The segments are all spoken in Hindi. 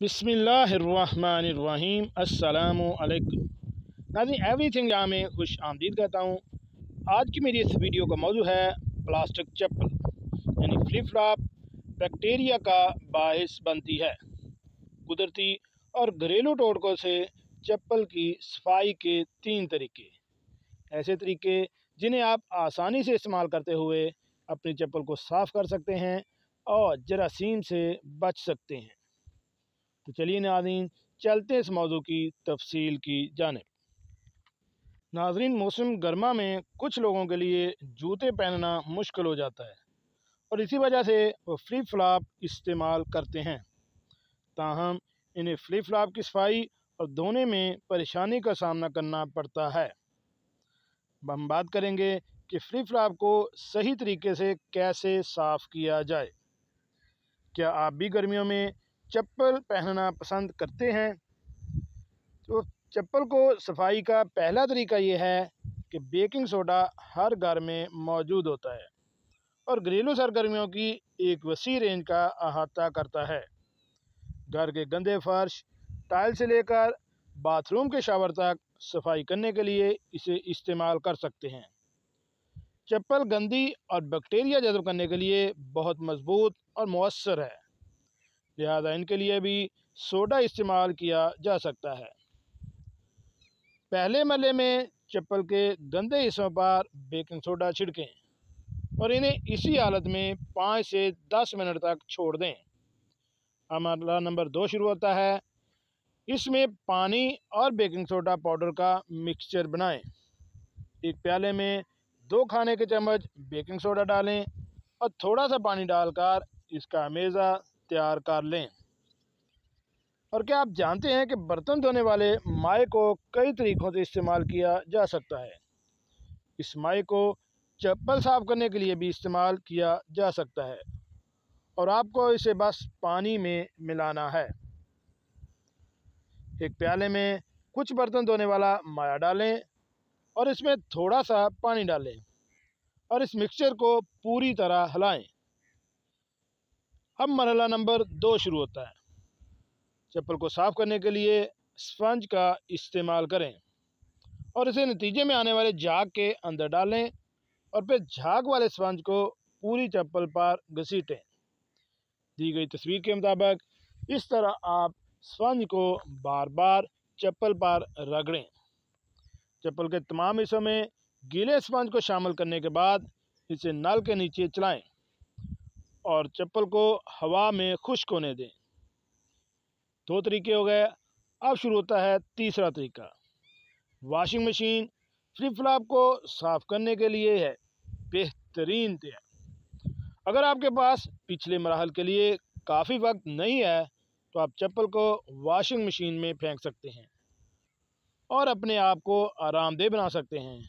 बिस्मिल्लाहिर्रहमानिर्रहीम अस्सलामु अलैकुम नाज़रीन, एवरीथिंग यहाँ में खुश आमदीद कहता हूँ। आज की मेरी इस वीडियो का मौजू है प्लास्टिक चप्पल यानी फ्लिप फ्लॉप बैक्टीरिया का बाइस बनती है। कुदरती और घरेलू टोटकों से चप्पल की सफाई के 3 तरीके, ऐसे तरीके जिन्हें आप आसानी से इस्तेमाल करते हुए अपनी चप्पल को साफ़ कर सकते हैं और जरासीम से बच सकते हैं। तो चलिए नाज़रीन, चलते इस मौजू की तफसील की जानिब। नाज़रीन, मौसम गर्मा में कुछ लोगों के लिए जूते पहनना मुश्किल हो जाता है और इसी वजह से वो फ्लिप फ्लॉप इस्तेमाल करते हैं। ताहम इन्हें फ्लिप फ्लॉप की सफाई और धोने में परेशानी का सामना करना पड़ता है। हम बात करेंगे कि फ्लिप फ्लॉप को सही तरीके से कैसे साफ़ किया जाए। क्या आप भी गर्मियों में चप्पल पहनना पसंद करते हैं? तो चप्पल को सफाई का पहला तरीका ये है कि बेकिंग सोडा हर घर में मौजूद होता है और घरेलू सरगर्मियों की एक वसी रेंज का अहाता करता है। घर के गंदे फर्श, टाइल से लेकर बाथरूम के शावर तक सफाई करने के लिए इसे इस्तेमाल कर सकते हैं। चप्पल गंदी और बैक्टीरिया जज़ब करने के लिए बहुत मजबूत और मौसर है, लिहाजा इनके लिए भी सोडा इस्तेमाल किया जा सकता है। पहले मरले में चप्पल के गंदे हिस्सों पर बेकिंग सोडा छिड़कें और इन्हें इसी हालत में 5 से 10 मिनट तक छोड़ दें। हमारा नंबर 2 शुरू होता है। इसमें पानी और बेकिंग सोडा पाउडर का मिक्सचर बनाएं। एक प्याले में 2 खाने के चम्मच बेकिंग सोडा डालें और थोड़ा सा पानी डालकर इसका मेज़ा तैयार कर लें। और क्या आप जानते हैं कि बर्तन धोने वाले माए को कई तरीक़ों से इस्तेमाल किया जा सकता है। इस माए को चप्पल साफ़ करने के लिए भी इस्तेमाल किया जा सकता है और आपको इसे बस पानी में मिलाना है। एक प्याले में कुछ बर्तन धोने वाला माया डालें और इसमें थोड़ा सा पानी डालें और इस मिक्सचर को पूरी तरह हिलाएं। अब मरहला नंबर 2 शुरू होता है। चप्पल को साफ़ करने के लिए स्पंज का इस्तेमाल करें और इसे नतीजे में आने वाले झाग के अंदर डालें और फिर झाग वाले स्पंज को पूरी चप्पल पर घसीटें। दी गई तस्वीर के मुताबिक इस तरह आप स्पंज को बार बार चप्पल पर रगड़ें। चप्पल के तमाम हिस्सों में गीले स्पंज को शामिल करने के बाद इसे नल के नीचे चलाएं और चप्पल को हवा में खुश्क होने दें। 2 तरीके हो गए। अब शुरू होता है तीसरा तरीका। वॉशिंग मशीन फ्लिप फ्लॉप को साफ़ करने के लिए है बेहतरीन तरीका। अगर आपके पास पिछले मराहल के लिए काफ़ी वक्त नहीं है तो आप चप्पल को वॉशिंग मशीन में फेंक सकते हैं और अपने आप को आरामदेह बना सकते हैं।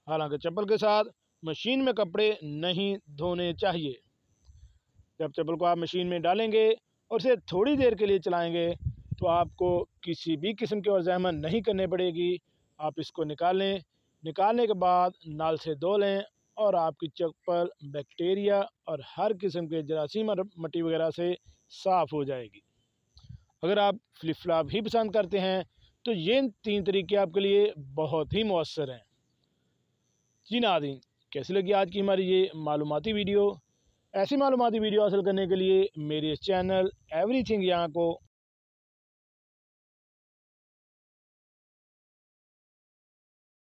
हालांकि चप्पल के साथ मशीन में कपड़े नहीं धोने चाहिए। जब चप्पल को आप मशीन में डालेंगे और इसे थोड़ी देर के लिए चलाएंगे तो आपको किसी भी किस्म की और ज़हमत नहीं करनी पड़ेगी। आप इसको निकालने के बाद नल से धो लें और आपकी चप्पल बैक्टीरिया और हर किस्म के जरासीम और मिट्टी वगैरह से साफ़ हो जाएगी। अगर आप फ्लिप फ्लॉप ही पसंद करते हैं तो ये 3 तरीके आपके लिए बहुत ही मौसर हैं। जी नाज़रीन, कैसी लगी आज की हमारी ये मालूमाती वीडियो? ऐसी मालूमाती वीडियो हासिल करने के लिए मेरे चैनल एवरीथिंग यहाँ को